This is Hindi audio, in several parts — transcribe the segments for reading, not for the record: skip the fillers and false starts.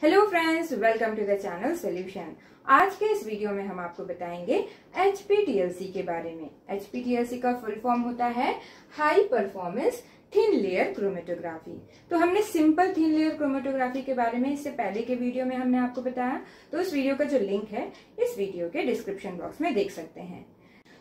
Hello friends, welcome to the channel solution. आज के इस वीडियो में हम आपको बताएंगे HPTLC के बारे में। HPTLC का फुल फॉर्म होता है high performance thin layer chromatography. तो हमने सिंपल थिन लेयर क्रोमेटोग्राफी के बारे में इससे पहले के वीडियो में हमने आपको बताया, तो इस वीडियो का जो लिंक है इस वीडियो के डिस्क्रिप्शन बॉक्स में देख सकते हैं।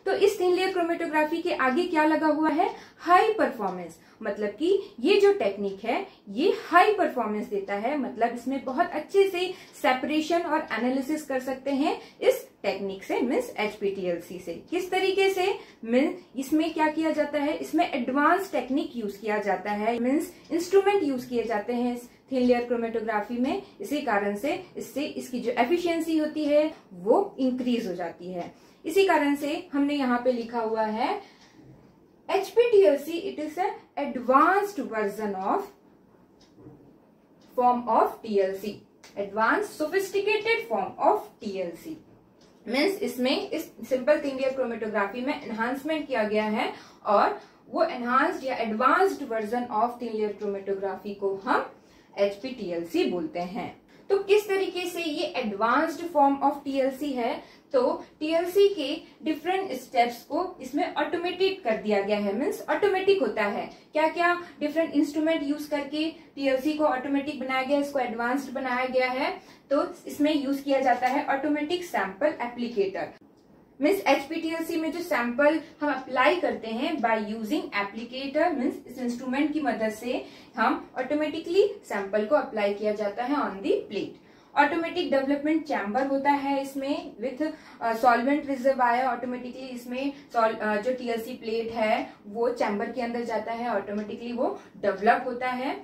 तो इस थिन लेयर क्रोमेटोग्राफी के आगे क्या लगा हुआ है? High performance. मतलब कि ये जो टेक्निक है ये हाई परफॉर्मेंस देता है, मतलब इसमें बहुत अच्छे से सेपरेशन और एनालिसिस कर सकते हैं इस टेक्निक से, मीन्स HPTLC से। किस तरीके से? मीन्स इसमें क्या किया जाता है, इसमें एडवांस टेक्निक यूज किया जाता है, मीन्स इंस्ट्रूमेंट यूज किए जाते हैं इस थिन लेयर क्रोमेटोग्राफी में। इसी कारण से इससे इसकी जो एफिशिएंसी होती है वो इंक्रीज हो जाती है। इसी कारण से हमने यहाँ पे लिखा हुआ है HPTLC it is advanced version of form of TLC, advance sophisticated form of TLC। Means इसमें इस सिंपल थिन लेयर क्रोमेटोग्राफी में एनहांसमेंट किया गया है और वो एनहांस्ड या advanced version of thin layer chromatography को हम HPTLC बोलते हैं। तो किस तरीके से ये एडवांस्ड फॉर्म ऑफ TLC है? तो TLC के डिफरेंट स्टेप्स को इसमें ऑटोमेटिक कर दिया गया है, मीन्स ऑटोमेटिक होता है। क्या क्या डिफरेंट इंस्ट्रूमेंट यूज करके TLC को ऑटोमेटिक बनाया गया, इसको एडवांस्ड बनाया गया है। तो इसमें यूज किया जाता है automatic sample applicator. Means HPTLC में जो सैंपल हम अप्लाई करते हैं बाय यूजिंग एप्लीकेटर, मीन्स इस इंस्ट्रूमेंट की मदद से हम ऑटोमेटिकली सैंपल को अप्लाई किया जाता है on the plate. Automatic development chamber होता है इसमें विथ सॉल्वेंट रिजर्वायर। ऑटोमेटिकली इसमें जो TLC प्लेट है वो चैम्बर के अंदर जाता है, ऑटोमेटिकली वो डेवलप होता है।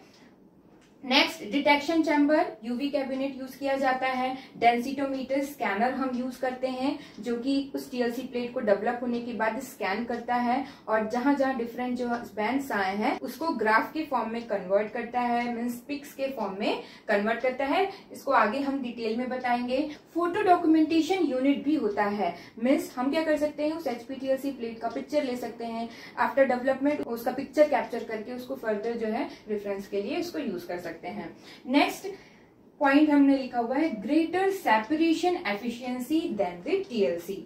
Next, detection chamber, UV cabinet use किया जाता है। डेंसिटोमीटर स्कैनर हम यूज करते हैं जो कि उस TLC प्लेट को डेवलप होने के बाद स्कैन करता है और जहां जहां डिफरेंट जो बैंड्स आए हैं उसको ग्राफ के फॉर्म में कन्वर्ट करता है, मीन्स पिक्स के फॉर्म में कन्वर्ट करता है। इसको आगे हम डिटेल में बताएंगे। फोटो डॉक्यूमेंटेशन यूनिट भी होता है, मीन्स हम क्या कर सकते हैं, उस HPTLC प्लेट का पिक्चर ले सकते हैं, आफ्टर डेवलपमेंट उसका पिक्चर कैप्चर करके उसको फर्दर जो है रेफरेंस के लिए उसको यूज कर सकते हैं। नेक्स्ट पॉइंट हमने लिखा हुआ है greater separation efficiency than the TLC।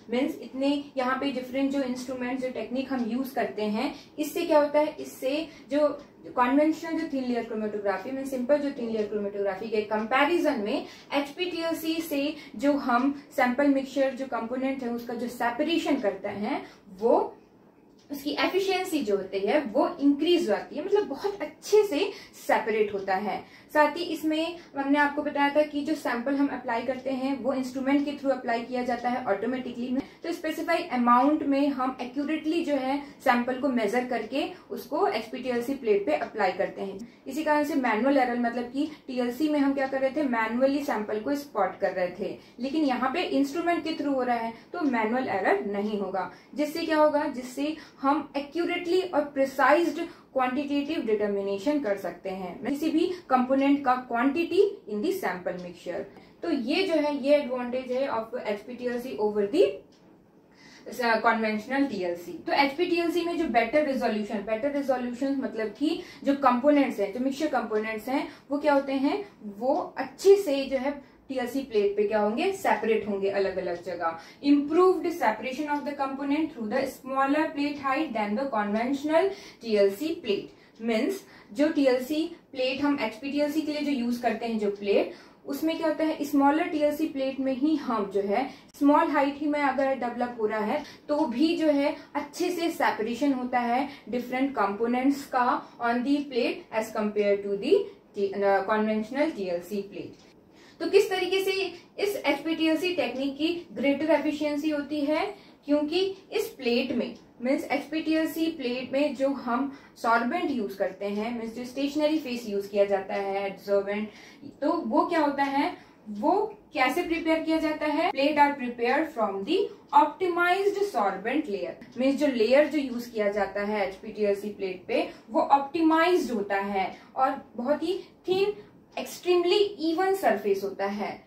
Means इतने यहाँ पे डिफरेंट जो इंस्ट्रूमेंट जो टेक्निक हम यूज करते हैं, इससे क्या होता है, इससे जो कन्वेंशनल जो थिन लेयर क्रोमेटोग्राफी में सिंपल जो थिन लेयर क्रोमेटोग्राफी के कंपैरिजन में HPTLC से जो हम सैंपल मिक्सचर जो कंपोनेंट है उसका जो सेपरेशन करते हैं वो उसकी एफिशिएंसी जो होती है वो इंक्रीज जाती है, मतलब बहुत अच्छे से सेपरेट होता है। साथ ही इसमें हमने आपको बताया था कि जो सैंपल हम अप्लाई करते हैं वो इंस्ट्रूमेंट के थ्रू अप्लाई किया जाता है ऑटोमेटिकली में। तो स्पेसिफाइड अमाउंट में हम एक्यूरेटली जो है सैंपल को मेजर करके उसको HPTLC प्लेट पे अप्लाई करते हैं। इसी कारण से मैनुअल एरर, मतलब कि TLC में हम क्या कर रहे थे, मैनुअली सैंपल को स्पॉट कर रहे थे, लेकिन यहाँ पे इंस्ट्रूमेंट के थ्रू हो रहा है तो मैनुअल एरर नहीं होगा। जिससे क्या होगा, जिससे हम एक्यूरेटली और प्रिसाइज्ड क्वांटिटेटिव डिटर्मिनेशन कर सकते हैं किसी भी कंपोनेंट का quantity in the sample mixture. तो ये जो है ये एडवांटेज है of HPTLC over the conventional TLC। तो HPTLC में जो बेटर रेजोल्यूशन मतलब कि जो कंपोनेंट्स हैं, जो मिक्सचर कंपोनेंट्स हैं वो क्या होते हैं, वो अच्छे से जो है TLC प्लेट पे क्या होंगे, सेपरेट होंगे अलग अलग जगह। Improved separation of the component through the smaller plate height than the conventional TLC plate. Means जो TLC प्लेट हम HPTLC के लिए जो यूज करते हैं जो प्लेट, उसमें क्या होता है, स्मॉलर TLC प्लेट में ही हम जो है स्मॉल हाइट ही में अगर डेवलप हो रहा है तो भी जो है अच्छे से सेपरेशन होता है डिफरेंट कंपोनेंट्स का on the plate as compare to the conventional TLC plate. तो किस तरीके से इस HPTLC टेक्निक की ग्रेटर एफिशिएंसी होती है, क्योंकि इस प्लेट में मीन्स HPTLC प्लेट में जो हम सॉल्वेंट यूज करते हैं, मीन्स जो स्टेशनरी फेस यूज किया जाता है एडसॉर्बेंट, तो वो क्या होता है, वो कैसे प्रिपेयर किया जाता है, plate are prepared from the optimised solvent layer. Means जो लेयर जो यूज किया जाता है HPTLC प्लेट पे वो ऑप्टिमाइज्ड होता है और बहुत ही थिन एक्सट्रीमली इवन सरफेस होता है,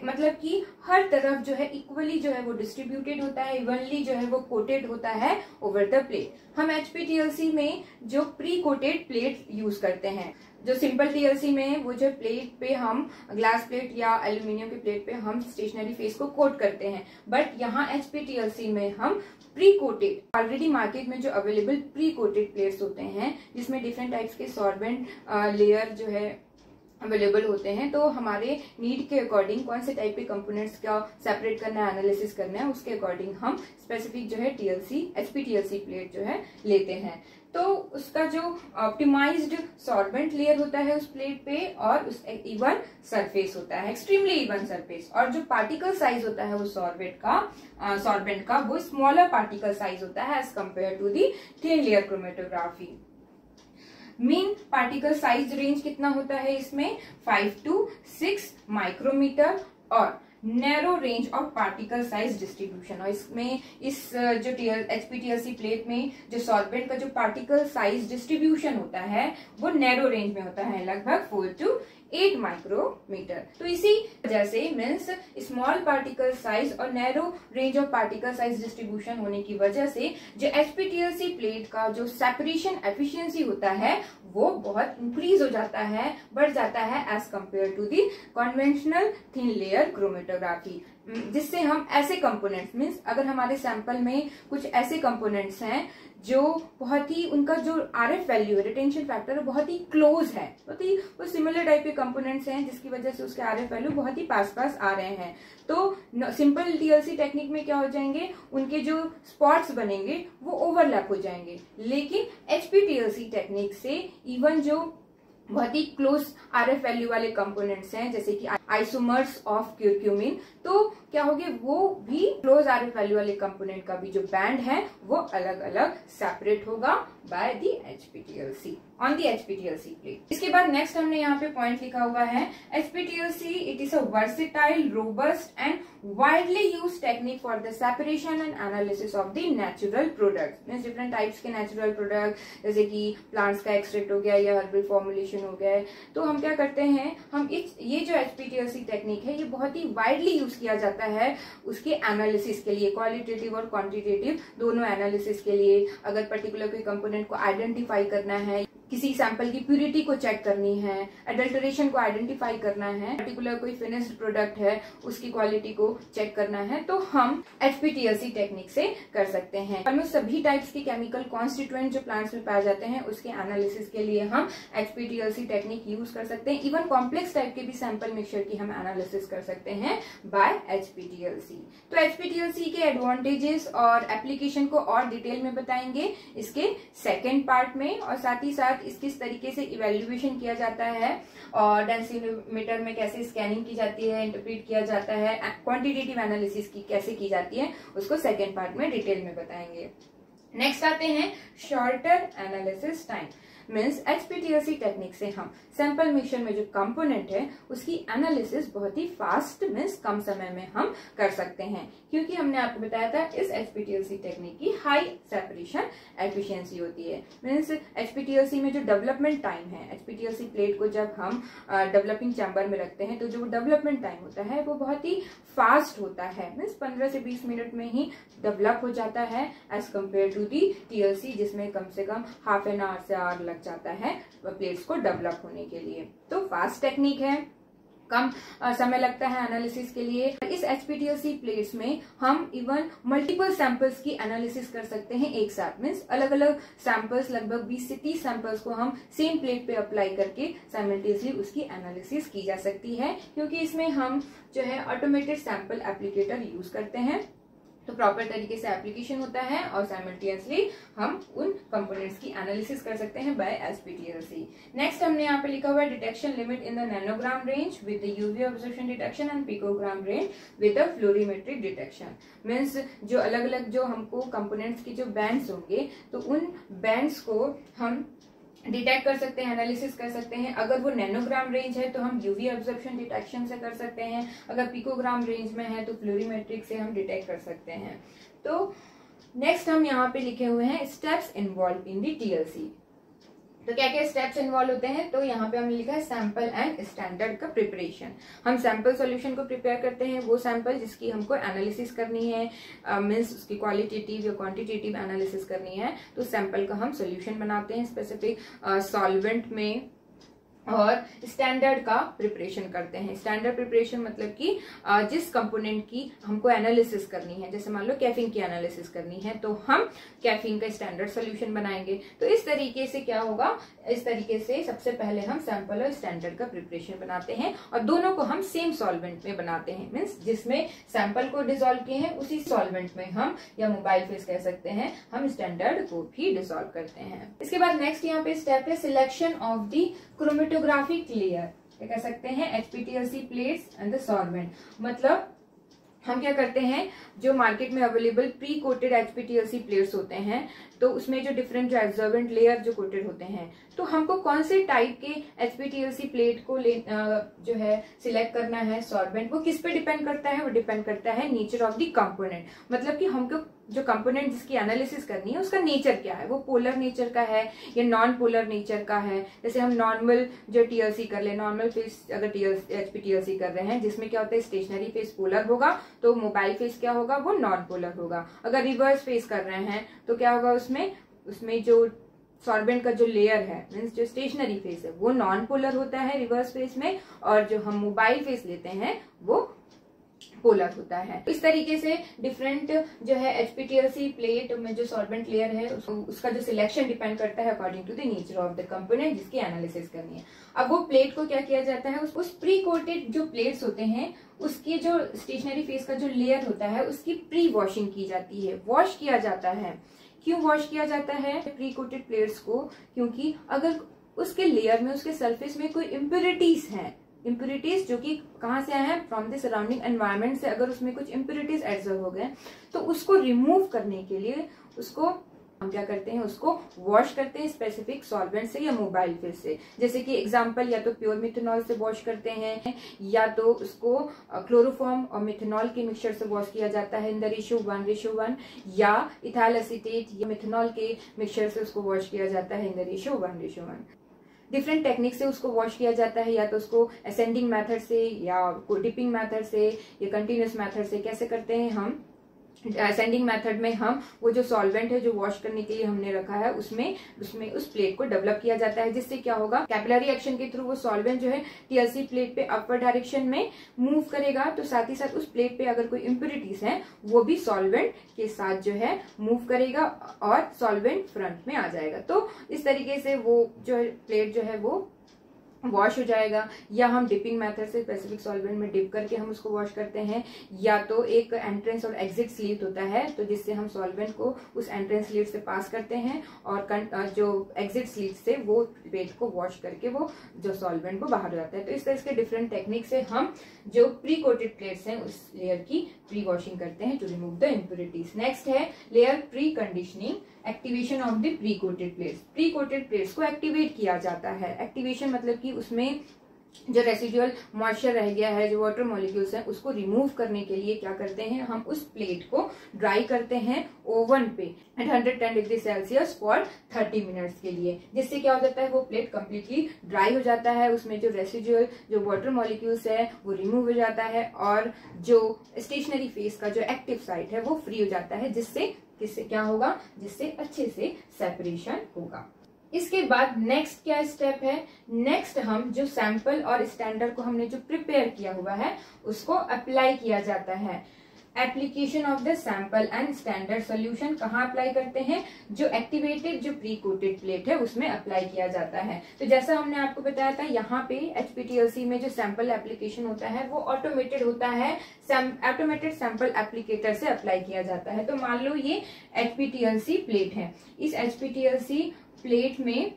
मतलब कि हर तरफ जो है इक्वली जो है वो डिस्ट्रीब्यूटेड होता है, इवनली जो है वो कोटेड होता है ओवर द प्लेट। हम HPTLC में जो प्री कोटेड प्लेट यूज करते हैं, जो सिंपल टीएलसी में है वो जो प्लेट पे हम ग्लास प्लेट या एल्यूमिनियम की प्लेट पे हम स्टेशनरी फेस को कोट करते हैं, बट यहाँ एचपीटीएलसी में हम प्री कोटेड ऑलरेडी मार्केट में जो अवेलेबल प्री कोटेड प्लेट्स होते हैं जिसमें डिफरेंट टाइप्स के सॉल्वेंट लेयर जो है अवेलेबल होते हैं, तो हमारे नीड के अकॉर्डिंग कौन से टाइप के कंपोनेंट्स का सेपरेट करना है, एनालिसिस करना है, उसके अकॉर्डिंग हम स्पेसिफिक जो है टीएलसी एचपीटीएलसी प्लेट जो है लेते हैं। तो उसका जो ऑप्टिमाइज्ड सॉल्वेंट लेयर होता है उस प्लेट पे और उस इवन सरफेस होता है, एक्सट्रीमली इवन सरफेस, और जो पार्टिकल साइज होता है वो सॉल्वेंट का वो स्मॉलर पार्टिकल साइज होता है as compare to the thin layer chromatography. Mean particle size range कितना होता है इसमें 5 to 6 माइक्रोमीटर और narrow range of particle size distribution. और इसमें इस जो एचपीटीएलसी प्लेट में जो सॉल्वेंट का जो पार्टिकल साइज डिस्ट्रीब्यूशन होता है वो नैरो रेंज में होता है, लगभग 4 to 8 माइक्रोमीटर। तो इसी वजह से मीन्स स्मॉल पार्टिकल साइज और narrow range of particle size distribution होने की वजह से जो एचपीटीएलसी प्लेट का जो सेपरेशन एफिशिएंसी होता है वो बहुत इंक्रीज हो जाता है, बढ़ जाता है as compare to the conventional thin layer chromatography, जिससे हम ऐसे कंपोनेंट्स मीन्स अगर हमारे सैंपल में कुछ ऐसे कंपोनेंट्स हैं जो बहुत ही उनका जो आरएफ वैल्यू है, रिटेंशन फैक्टर बहुत ही क्लोज है, बहुत ही वो सिमिलर टाइप के कंपोनेंट्स हैं जिसकी वजह से उसके आरएफ वैल्यू बहुत ही पास पास आ रहे हैं, तो सिंपल टीएलसी टेक्निक में क्या हो जाएंगे, उनके जो स्पॉट्स बनेंगे वो ओवरलैप हो जाएंगे। लेकिन एचपीटीएलसी टेक्निक से इवन जो बहुत ही क्लोज आरएफ वैल्यू वाले कंपोनेंट्स हैं जैसे कि आइसोमर्स ऑफ क्यूरक्यूमिन, तो क्या होगे वो भी क्लोज आरएफ वैल्यू वाले कंपोनेंट का भी जो बैंड है वो अलग अलग सेपरेट होगा by the HPTLC on the HPTLC plate. इसके बाद नेक्स्ट हमने यहाँ पे पॉइंट लिखा हुआ है HPTLC it is a versatile robust and widely use technique for the separation and analysis of the natural product. Means different types के नेचुरल प्रोडक्ट जैसे कि प्लांट्स का एक्सट्रैक्ट हो गया या हर्बल फॉर्मुलेशन हो गया है, तो हम क्या करते हैं, हम ये जो एचपीटीएलसी टेक्निक है ये बहुत ही वाइडली यूज किया जाता है उसके एनालिसिस के लिए, क्वालिटेटिव और क्वांटिटेटिव दोनों एनालिसिस के लिए। अगर पर्टिकुलर कोई कंपोनेंट को आइडेंटिफाई करना है, किसी सैंपल की प्यूरिटी को चेक करनी है, एडल्टरेशन को आइडेंटिफाई करना है, पर्टिकुलर कोई फिनिश्ड प्रोडक्ट है उसकी क्वालिटी को चेक करना है, तो हम एचपीटीएलसी टेक्निक से कर सकते हैं। हम सभी टाइप्स के केमिकल कॉन्स्टिट्यूएंट जो प्लांट्स में पाए जाते हैं उसके एनालिसिस के लिए हम एचपीटीएलसी टेक्निक यूज कर सकते हैं। इवन कॉम्प्लेक्स टाइप के भी सैंपल मिक्सचर की हम एनालिसिस कर सकते हैं बाय एचपीटीएलसी। तो एचपीटीएलसी के एडवांटेजेस और एप्लीकेशन को और डिटेल में बताएंगे इसके सेकेंड पार्ट में, और साथ ही साथ किस तरीके से इवेल्युएशन किया जाता है और डेंसिमीटर में कैसे स्कैनिंग की जाती है, इंटरप्रेट किया जाता है, क्वांटिटेटिव एनालिसिस की कैसे की जाती है उसको सेकेंड पार्ट में डिटेल में बताएंगे। नेक्स्ट आते हैं shorter analysis time. Means HPTLC technique से हम सैंपल मिक्सचर में जो कंपोनेंट है उसकी एनालिसिस बहुत ही फास्ट मीन्स कम समय में हम कर सकते हैं, क्योंकि हमने आपको बताया था इस एचपीटीएलसी टेक्निक की हाई सेपरेशन एफिशिएंसी होती है। मीन्स एचपीटीएलसी में जो डेवलपमेंट टाइम है, एचपीटीएलसी प्लेट को जब हम डेवलपिंग चैम्बर में रखते हैं तो जो डेवलपमेंट टाइम होता है वो बहुत ही फास्ट होता है, मीन्स 15 से 20 मिनट में ही डेवलप हो जाता है as compare to the TLC जिसमें कम से कम हाफ एन आवर से आवर लग जाता है प्लेट्स को डेवलप होने के लिए। तो फास्ट टेक्निक है, कम समय लगता है एनालिसिस के लिए। इस एचपीटीएलसी प्लेट्स में हम इवन मल्टीपल सैंपल्स की एनालिसिस कर सकते हैं एक साथ। मीन्स अलग अलग सैंपल्स, लगभग 20 से 30 सैंपल्स को हम सेम प्लेट पे अप्लाई करके साइमल्टेनियसली उसकी एनालिसिस की जा सकती है, क्योंकि इसमें हम जो है ऑटोमेटेड सैंपल एप्लीकेटर यूज करते हैं, तो प्रॉपर तरीके से एप्लीकेशन होता है और साइमल्टेनियसली हम उन कंपोनेंट्स की एनालिसिस कर सकते हैं बाय एचपीटीएलसी। नेक्स्ट हमने यहाँ पे लिखा हुआ है detection limit in the nanogram range with the UV observation detection and picogram range with the fluorimetric detection. Means जो अलग अलग जो हमको कंपोनेंट्स की जो बैंड्स होंगे तो उन बैंड्स को हम डिटेक्ट कर सकते हैं, एनालिसिस कर सकते हैं। अगर वो नैनोग्राम रेंज है तो हम यूवी ऑब्जर्वेशन डिटेक्शन से कर सकते हैं, अगर पिकोग्राम रेंज में है तो फ्लोरीमेट्रिक से हम डिटेक्ट कर सकते हैं। तो नेक्स्ट हम यहाँ पे लिखे हुए हैं steps involve in the TLC. तो क्या क्या स्टेप्स इन्वॉल्व होते हैं, तो यहाँ पे हमने लिखा है सैंपल एंड स्टैंडर्ड का प्रिपरेशन। हम सैंपल सॉल्यूशन को प्रिपेयर करते हैं, वो सैंपल जिसकी हमको एनालिसिस करनी है, मीन्स उसकी क्वालिटेटिव या क्वांटिटेटिव एनालिसिस करनी है, तो सैंपल का हम सॉल्यूशन बनाते हैं स्पेसिफिक सॉल्वेंट में और स्टैंडर्ड का प्रिपरेशन करते हैं। स्टैंडर्ड प्रिपरेशन मतलब कि जिस कंपोनेंट की हमको एनालिसिस करनी है, जैसे मान लो कैफीन की एनालिसिस करनी है तो हम कैफीन का स्टैंडर्ड सोल्यूशन बनाएंगे। तो इस तरीके से क्या होगा, इस तरीके से सबसे पहले हम सैंपल और स्टैंडर्ड का प्रिपरेशन बनाते हैं और दोनों को हम सेम सॉल्वेंट में बनाते हैं। मीन्स जिसमें सैंपल को डिसॉल्व किए हैं उसी सॉल्वेंट में हम, या मोबाइल फेस कह सकते हैं, हम स्टैंडर्ड को भी डिसॉल्व करते हैं। इसके बाद नेक्स्ट यहाँ पे स्टेप है selection of the chromatographic layer, कह सकते हैं HPTLC plates and the solvent. मतलब हम क्या करते हैं, जो मार्केट में available pre coated HPTLC plates होते हैं तो उसमें जो डिफरेंट जो एब्जॉर्बेंट लेयर जो कोटेड होते हैं, तो हमको कौन से टाइप के HPTLC प्लेट को जो है सिलेक्ट करना है सॉल्वेंट, वो किस पे डिपेंड करता है, वो डिपेंड करता है नेचर ऑफ द कंपोनेंट। मतलब कि हमको जो कंपोनेंट जिसकी एनालिसिस करनी है उसका नेचर क्या है, वो पोलर नेचर का है या नॉन पोलर नेचर का है। जैसे हम नॉर्मल जो TLC कर ले, नॉर्मल फेस अगर HPTLC कर रहे हैं जिसमें क्या होता है स्टेशनरी फेस पोलर होगा तो मोबाइल फेस क्या होगा, वो नॉन पोलर होगा। अगर रिवर्स फेस कर रहे हैं तो क्या होगा, उसमें जो सॉल्वेंट का जो लेयर है मीन्स जो स्टेशनरी फेस है वो नॉन पोलर होता है रिवर्स फेस में, और जो हम मोबाइल फेस लेते हैं वो पोलर होता है। इस तरीके से डिफरेंट जो है HPTLC प्लेट में जो सॉल्वेंट लेयर है उसका जो सिलेक्शन डिपेंड करता है according to the nature of the component जिसकी एनालिसिस करनी है। अब वो प्लेट को क्या किया जाता है, उस प्री कोटेड जो प्लेट्स होते हैं उसकी जो स्टेशनरी फेस का जो लेयर होता है उसकी प्री वॉशिंग की जाती है, वॉश किया जाता है। क्यों वॉश किया जाता है प्री कोटेड प्लेट्स को, क्योंकि अगर उसके लेयर में, उसके सरफेस में कोई इम्प्योरिटीज हैं, इम्प्योरिटीज जो कि कहाँ से आए हैं, फ्रॉम द सराउंडिंग एनवायरनमेंट से, अगर उसमें कुछ इम्प्योरिटीज एब्जॉर्ब हो गए तो उसको रिमूव करने के लिए उसको हम क्या करते हैं, उसको वॉश करते हैं स्पेसिफिक सॉल्वेंट से या मोबाइल फेस से। जैसे कि एग्जांपल या तो प्योर मिथेनॉल से वॉश करते हैं या तो उसको क्लोरोफॉर्म और मिथेनॉल के मिक्सचर से वॉश किया जाता है इन द रेशियो 1:1, या इथाइल एसीटेट या मिथेनॉल के मिक्सचर से उसको वॉश किया जाता है in the ratio 1:1। Different technique से उसको वॉश किया जाता है, या तो उसको असेंडिंग मेथड से या डिपिंग मेथड से या कंटिन्यूस मेथड से। कैसे करते हैं हम, असेंडिंग मेथड में हम वो जो सॉल्वेंट है जो वॉश करने के लिए हमने रखा है उसमें उस प्लेट को डेवलप किया जाता है, जिससे क्या होगा, कैपिलरी एक्शन के थ्रू वो सॉल्वेंट जो है TLC प्लेट पे अपवर्ड डायरेक्शन में मूव करेगा, तो साथ ही साथ उस प्लेट पे अगर कोई इम्प्योरिटीज है वो भी सॉल्वेंट के साथ जो है मूव करेगा और सॉल्वेंट फ्रंट में आ जाएगा। तो इस तरीके से वो जो है प्लेट जो है वो वॉश हो जाएगा। या हम डिपिंग मेथड से स्पेसिफिक सॉल्वेंट में डिप करके हम उसको वॉश करते हैं, या तो एक एंट्रेंस और एग्जिट स्लीट होता है तो जिससे हम सॉल्वेंट को उस एंट्रेंस स्लीट से पास करते हैं और जो एग्जिट स्लीट से वो प्लेट को वॉश करके वो जो सॉल्वेंट को बाहर जाता है। तो इस तरह के डिफरेंट टेक्निक से हम जो प्री कोटेड प्लेट्स हैं उस लेयर की प्री वॉशिंग करते हैं to remove the impurities. Next है layer pre conditioning, activation of the pre coated plates. Pre coated plates को एक्टिवेट किया जाता है। एक्टिवेशन मतलब कि उसमें जो रेसिडुअल मॉइस्चर रह गया है, जो वाटर मॉलिक्यूल्स हैं, उसको रिमूव करने के लिए क्या करते हैं, हम उस प्लेट को ड्राई करते हैं ओवन पे at 110 degree Celsius for 30 minutes के लिए, जिससे क्या हो जाता है, वो प्लेट कंप्लीटली ड्राई हो जाता है, उसमें जो रेसिडुअल जो वाटर मॉलिक्यूल्स है वो रिमूव हो जाता है और जो स्टेशनरी फेस का जो एक्टिव साइट है वो फ्री हो जाता है, जिससे क्या होगा, जिससे अच्छे से सेपरेशन होगा। इसके बाद नेक्स्ट क्या स्टेप है, नेक्स्ट हम जो सैंपल और स्टैंडर्ड को हमने जो प्रिपेयर किया हुआ है उसको अप्लाई किया जाता है। Application of the sample and standard solution कहाँ अप्लाई करते हैं, जो एक्टिवेटेड जो प्री कोटेड प्लेट है उसमें अप्लाई किया जाता है। तो जैसा हमने आपको बताया था, यहाँ पे HPTLC में जो सैंपल एप्लीकेशन होता है वो ऑटोमेटेड होता है, ऑटोमेटेड सैंपल एप्लीकेटर से अप्लाई किया जाता है। तो मान लो ये HPTLC प्लेट है, इस HPTLC प्लेट में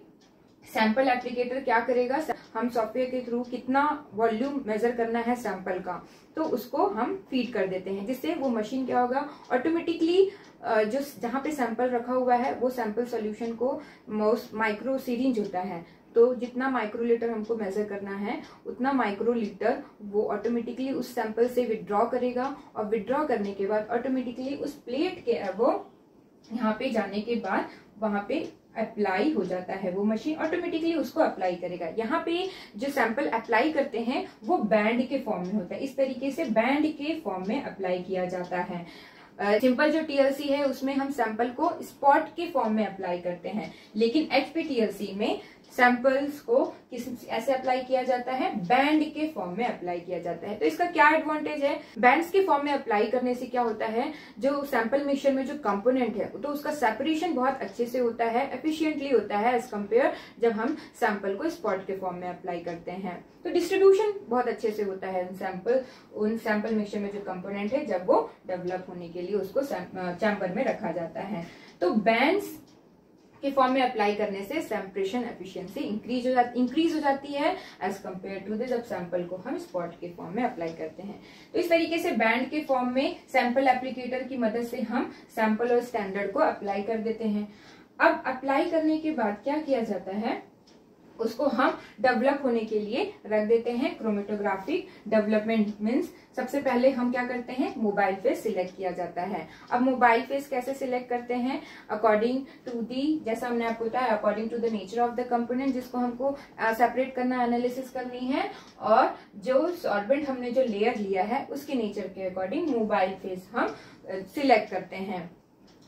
सैंपल एप्लीकेटर क्या करेगा, हम सॉफ्टवेयर के थ्रू कितना वॉल्यूम मेजर करना है सैंपल का तो उसको हम फीड कर देते हैं, जिससे वो मशीन क्या होगा, ऑटोमेटिकली जो जहां पे सैंपल रखा हुआ है वो सैंपल सॉल्यूशन को माइक्रो सीरिंज होता है, तो जितना माइक्रोलीटर हमको मेजर करना है उतना माइक्रोलीटर वो ऑटोमेटिकली उस सैंपल से विड्रॉ करेगा, और विड्रॉ करने के बाद ऑटोमेटिकली उस प्लेट के वो यहाँ पे जाने के बाद वहां पे अप्लाई हो जाता है, वो मशीन ऑटोमेटिकली उसको अप्लाई करेगा। यहाँ पे जो सैंपल अप्लाई करते हैं वो बैंड के फॉर्म में होता है, इस तरीके से बैंड के फॉर्म में अप्लाई किया जाता है। सिंपल जो TLC है उसमें हम सैंपल को स्पॉट के फॉर्म में अप्लाई करते हैं, लेकिन HPTLC में सैंपल्स को ऐसे अप्लाई किया जाता है, बैंड के फॉर्म में अप्लाई किया जाता है। तो इसका क्या एडवांटेज है, बैंड्स के फॉर्म में अप्लाई करने से क्या होता है, जो सैंपल मिक्सचर में जो कंपोनेंट है तो उसका सेपरेशन बहुत अच्छे से होता है, एफिशिएंटली होता है एज कंपेयर जब हम सैंपल को स्पॉट के फॉर्म में अप्लाई करते हैं। तो डिस्ट्रीब्यूशन बहुत अच्छे से होता है उन सैंपल मिक्सचर में जो कंपोनेंट है जब वो डेवलप होने के लिए उसको चैम्बर में रखा जाता है। तो बैंड्स के फॉर्म में अप्लाई करने से सेपरेशन एफिशिएंसी इंक्रीज हो जाती है एज कंपेयर टू जब सैंपल को हम स्पॉट के फॉर्म में अप्लाई करते हैं। तो इस तरीके से बैंड के फॉर्म में सैंपल एप्लीकेटर की मदद से हम सैंपल और स्टैंडर्ड को अप्लाई कर देते हैं। अब अप्लाई करने के बाद क्या किया जाता है, उसको हम डेवलप होने के लिए रख देते हैं। क्रोमेटोग्राफिक डेवलपमेंट मीन्स सबसे पहले हम क्या करते हैं, मोबाइल फेस सिलेक्ट किया जाता है। अब मोबाइल फेस कैसे सिलेक्ट करते हैं, अकॉर्डिंग टू दी, जैसा हमने आपको बताया, according to the nature of the component जिसको हमको सेपरेट करना, एनालिसिस करनी है, और जो सॉल्वेंट हमने जो लेयर लिया है उसके नेचर के अकॉर्डिंग मोबाइल फेस हम सिलेक्ट करते हैं।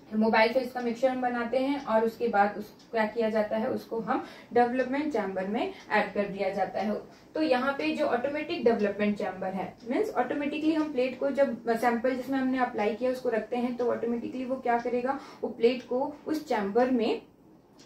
मोबाइल फेस का मिक्सचर हम बनाते हैं और उसके बाद उसको क्या किया जाता है, उसको हम डेवलपमेंट चैम्बर में ऐड कर दिया जाता है। तो यहाँ पे जो ऑटोमेटिक डेवलपमेंट चैम्बर है मीन्स ऑटोमेटिकली हम प्लेट को जब सैंपल जिसमें हमने अप्लाई किया उसको रखते हैं तो ऑटोमेटिकली वो क्या करेगा, वो प्लेट को उस चैम्बर में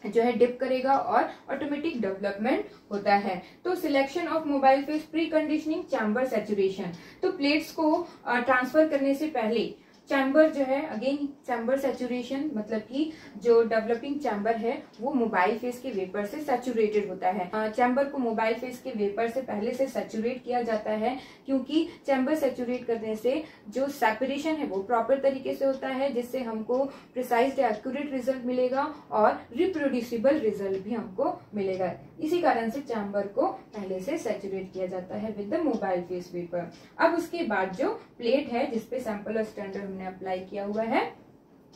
जो है डिप करेगा और ऑटोमेटिक डेवलपमेंट होता है। तो selection of mobile face, pre conditioning, chamber saturation. तो प्लेट्स को ट्रांसफर करने से पहले चैम्बर जो है, अगेन चैम्बर सैचुरेशन मतलब कि जो डेवलपिंग चैम्बर है वो मोबाइल फेस के वेपर से सैचुरेटेड होता है। चैम्बर को मोबाइल फेस के वेपर से पहले से सैचुरेट किया जाता है, क्योंकि चैम्बर सैचुरेट करने से जो सेपरेशन है वो प्रॉपर तरीके से होता है, जिससे हमको प्रिसाइज एक्यूरेट रिजल्ट मिलेगा और रिप्रोड्यूसिबल रिजल्ट भी हमको मिलेगा। इसी कारण से चैम्बर को पहले से सैचुरेट किया जाता है with the mobile face vapour. अब उसके बाद जो प्लेट है जिसपे सैंपल और स्टैंडर्ड हमने अप्लाई किया हुआ है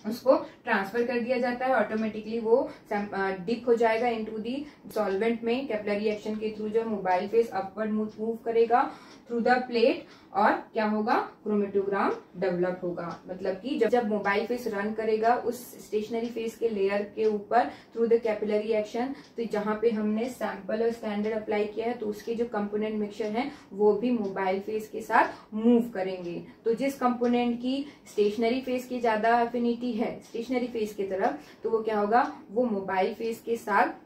उसको ट्रांसफर कर दिया जाता है। ऑटोमेटिकली वो डिप हो जाएगा इनटू दी सॉल्वेंट में, कैपिलरी एक्शन के थ्रू जो मोबाइल फेस अपवर्ड मूव करेगा थ्रू द प्लेट, और क्या होगा, क्रोमेटोग्राम डेवलप होगा। मतलब कि जब मोबाइल फेस रन करेगा उस स्टेशनरी फेस के लेयर के ऊपर थ्रू द कैपिलरी एक्शन, तो जहां पे हमने सैंपल और स्टैंडर्ड अप्लाई किया है तो उसके जो कंपोनेंट मिक्सचर है वो भी मोबाइल फेस के साथ मूव करेंगे। तो जिस कंपोनेंट की स्टेशनरी फेस की ज्यादा एफिनिटी है स्टेशनरी फेस की तरफ, तो वो क्या होगा, वो मोबाइल फेस के साथ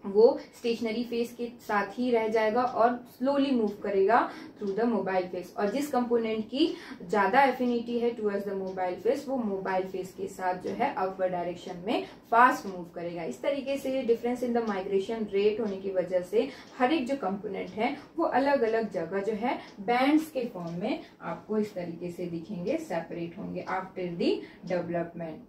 वो स्टेशनरी फेस के साथ ही रह जाएगा और स्लोली मूव करेगा थ्रू द मोबाइल फेस। और जिस कंपोनेंट की ज्यादा एफिनिटी है टुवर्ड्स द मोबाइल फेस, वो मोबाइल फेस के साथ जो है अपवर्ड डायरेक्शन में फास्ट मूव करेगा। इस तरीके से difference in the migration rate होने की वजह से हर एक जो कंपोनेंट है वो अलग अलग जगह जो है बैंड्स के फॉर्म में आपको इस तरीके से दिखेंगे, सेपरेट होंगे आफ्टर द डेवलपमेंट।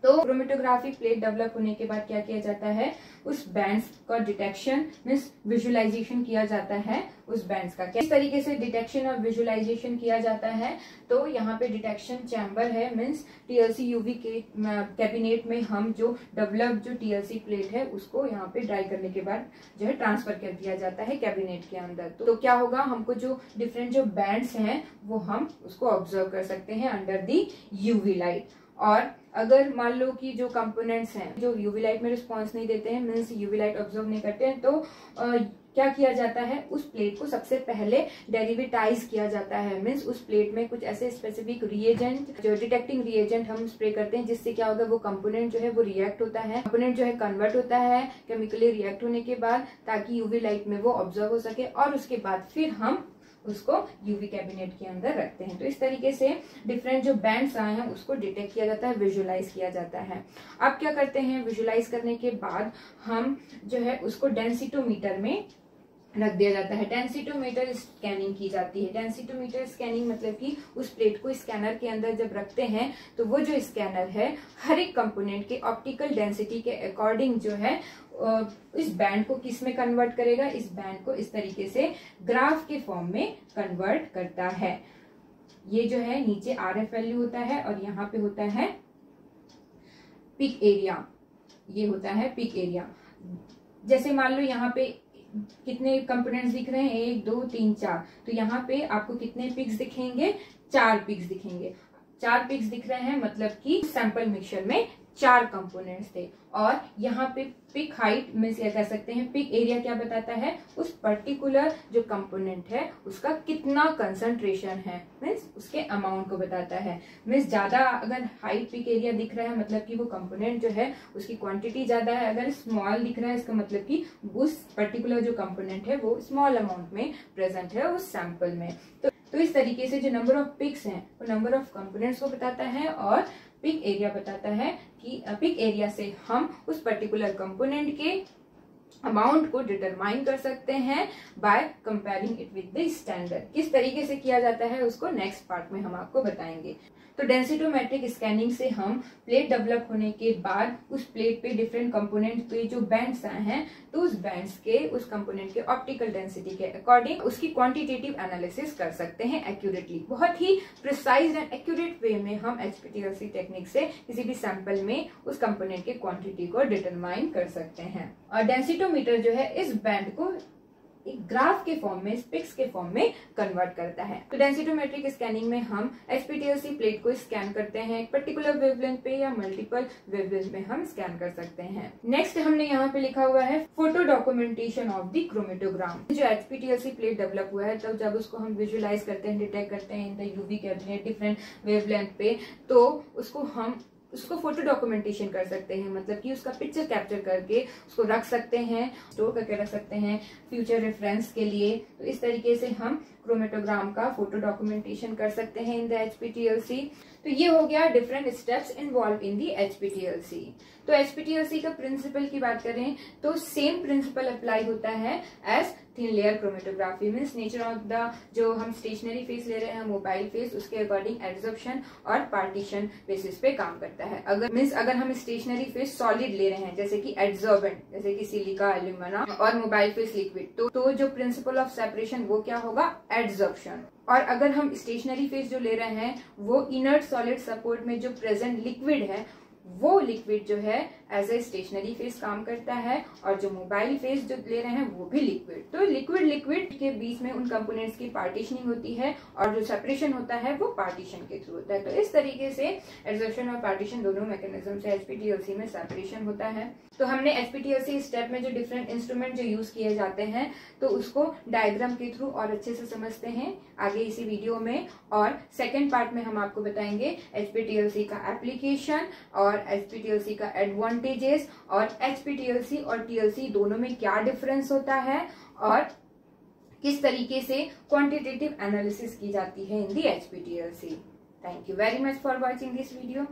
तो क्रोमेटोग्राफी प्लेट डेवलप होने के बाद क्या किया जाता है, उस बैंड्स का डिटेक्शन मीन्स विजुअलाइजेशन किया जाता है उस बैंड्स का। किस तरीके से डिटेक्शन और विजुअलाइजेशन किया जाता है, तो यहाँ पे डिटेक्शन चैम्बर है मीन्स टीएलसी यूवी के कैबिनेट में हम जो डेवलप जो टीएलसी प्लेट है उसको यहाँ पे ड्राई करने के बाद जो है ट्रांसफर कर दिया जाता है कैबिनेट के अंदर। तो क्या होगा, हमको जो डिफरेंट जो बैंड्स हैं वो हम उसको ऑब्जर्व कर सकते हैं अंडर दी यूवी लाइट। और अगर मान लो कि जो कंपोनेंट्स हैं जो यूवी लाइट में रिस्पॉन्स नहीं देते हैं मीन्स यूवी लाइट ऑब्जर्व नहीं करते हैं, तो क्या किया जाता है, उस प्लेट को सबसे पहले डेरिवेटाइज किया जाता है। मीन्स उस प्लेट में कुछ ऐसे स्पेसिफिक रिएजेंट, जो डिटेक्टिंग रिएजेंट हम स्प्रे करते हैं, जिससे क्या होगा, वो कंपोनेंट जो है वो रिएक्ट होता है, कंपोनेंट जो है कन्वर्ट होता है केमिकली रिएक्ट होने के बाद, ताकि यूवी लाइट में वो ऑब्जर्व हो सके, और उसके बाद फिर हम उसको यूवी कैबिनेट के अंदर रखते हैं। तो इस तरीके से डिफरेंट जो बैंड्स आए हैं उसको डिटेक्ट किया जाता है, विजुअलाइज किया जाता है। अब क्या करते हैं, विजुअलाइज करने के बाद हम जो है उसको डेंसिटोमीटर में रख दिया जाता है। डेंसिटोमीटर स्कैनिंग की जाती है। डेंसिटोमीटर स्कैनिंग मतलब कि उस प्लेट को स्कैनर के अंदर जब रखते हैं तो वो जो स्कैनर है हर एक कंपोनेंट के ऑप्टिकल डेंसिटी के अकॉर्डिंग जो है इस बैंड को किस में कन्वर्ट करेगा, इस बैंड को इस तरीके से ग्राफ के फॉर्म में कन्वर्ट करता है। ये जो है नीचे RF वैल्यू होता है और यहाँ पे होता है पिक एरिया, ये होता है पिक एरिया। जैसे मान लो यहाँ पे कितने कंपोनेंट्स दिख रहे हैं, 1 2 3 4, तो यहाँ पे आपको कितने पिक्स दिखेंगे, 4 पिक्स दिखेंगे। 4 पिक्स दिख रहे हैं मतलब कि सैंपल मिक्सचर में 4 कंपोनेंट्स थे। और यहाँ पे पिक हाइट में से कह सकते हैं पिक एरिया क्या बताता है, उस पर्टिकुलर जो कंपोनेंट है उसका कितना कंसंट्रेशन है, मीन्स उसके अमाउंट को बताता है। मीन्स ज्यादा अगर हाई पिक एरिया दिख रहा है मतलब कि वो कंपोनेंट जो है उसकी क्वांटिटी ज्यादा है, अगर स्मॉल दिख रहा है इसका मतलब कि उस पर्टिकुलर जो कंपोनेंट है वो स्मॉल अमाउंट में प्रेजेंट है उस सैंपल में। तो इस तरीके से जो नंबर ऑफ पिक्स हैं वो नंबर ऑफ कंपोनेंट्स को बताता है और पिक एरिया बताता है कि पिक एरिया से हम उस पर्टिकुलर कंपोनेंट के अमाउंट को डिटरमाइन कर सकते हैं by comparing it with the standard. किस तरीके से किया जाता है उसको नेक्स्ट पार्ट में हम आपको बताएंगे। तो डेंसिटोमेट्रिक स्कैनिंग से हम प्लेट डेवलप होने के बाद उस प्लेट पे डिफरेंट कंपोनेंट पे जो बैंड्स आए हैं तो उस बैंड्स के उस कंपोनेंट के ऑप्टिकल डेंसिटी के अकॉर्डिंग उसकी क्वांटिटेटिव एनालिसिस कर सकते हैं एक्यूरेटली। बहुत ही प्रिसाइज एंड एक्यूरेट वे में हम HPLC टेक्निक से किसी भी सैंपल में उस कंपोनेंट के क्वांटिटी को डिटरमाइन कर सकते हैं। और डेंसिटोमीटर जो है इस बैंड को एक ग्राफ के फॉर्म में, पिक्स के फॉर्म में कन्वर्ट करता है। तो डेंसिटोमेट्रिक स्कैनिंग में हम HPLC प्लेट को स्कैन करते हैं एक पर्टिकुलर वेवलेंथ पे या मल्टीपल वेवलेंथ में हम स्कैन कर सकते हैं। नेक्स्ट हमने यहाँ पे लिखा हुआ है photo documentation of the chromatogram. जो HPLC प्लेट डेवलप हुआ है तब जब उसको हम विजुअलाइज करते हैं, डिटेक्ट करते हैं in the UV cabinet different wavelength पे, तो उसको फोटो डॉक्यूमेंटेशन कर सकते हैं, मतलब कि उसका पिक्चर कैप्चर करके उसको रख सकते हैं, स्टोर करके रख सकते हैं फ्यूचर रेफरेंस के लिए। तो इस तरीके से हम क्रोमेटोग्राम का फोटो डॉक्यूमेंटेशन कर सकते हैं इन द HPLC। तो ये हो गया different steps involve in the HPLC। तो HPLC का प्रिंसिपल की बात करें तो सेम प्रिंसिपल अप्लाई होता है as thin layer chromatography. Means nature of the जो हम स्टेशनरी फेस ले रहे हैं, मोबाइल फेस, उसके अकॉर्डिंग एड्सॉर्प्शन और पार्टीशन बेसिस पे काम करता है। अगर हम स्टेशनरी फेस सॉलिड ले रहे हैं जैसे कि एड्सॉर्बेंट, जैसे कि सिलिका, एल्यूमिना, और मोबाइल फेस लिक्विड, तो जो प्रिंसिपल ऑफ सेपरेशन वो क्या होगा, एड्सॉर्प्शन। और अगर हम स्टेशनरी फेस जो ले रहे हैं वो इनर्ट सॉलिड सपोर्ट में जो प्रेजेंट लिक्विड है वो लिक्विड जो है एज ए स्टेशनरी फेस काम करता है, और जो मोबाइल फेस जो ले रहे हैं वो भी लिक्विड। तो लिक्विड के बीच में उन कंपोनेंट्स की पार्टीशनिंग होती है और जो सेपरेशन होता है वो पार्टीशन के थ्रू होता है। तो इस तरीके से एड्सॉर्प्शन और पार्टीशन दोनों मैकेनिज्म से HPLC में सेपरेशन होता है। तो हमने HPLC स्टेप में जो डिफरेंट इंस्ट्रूमेंट जो यूज किए जाते हैं तो उसको डायग्राम के थ्रू और अच्छे से समझते हैं आगे इसी वीडियो में। और सेकेंड पार्ट में हम आपको बताएंगे HPLC का एप्लीकेशन और HPLC का एडवांटेजेस, और HPLC और TLC दोनों में क्या डिफरेंस होता है, और किस तरीके से क्वांटिटेटिव एनालिसिस की जाती है इन the HPLC। Thank you very much for watching this video.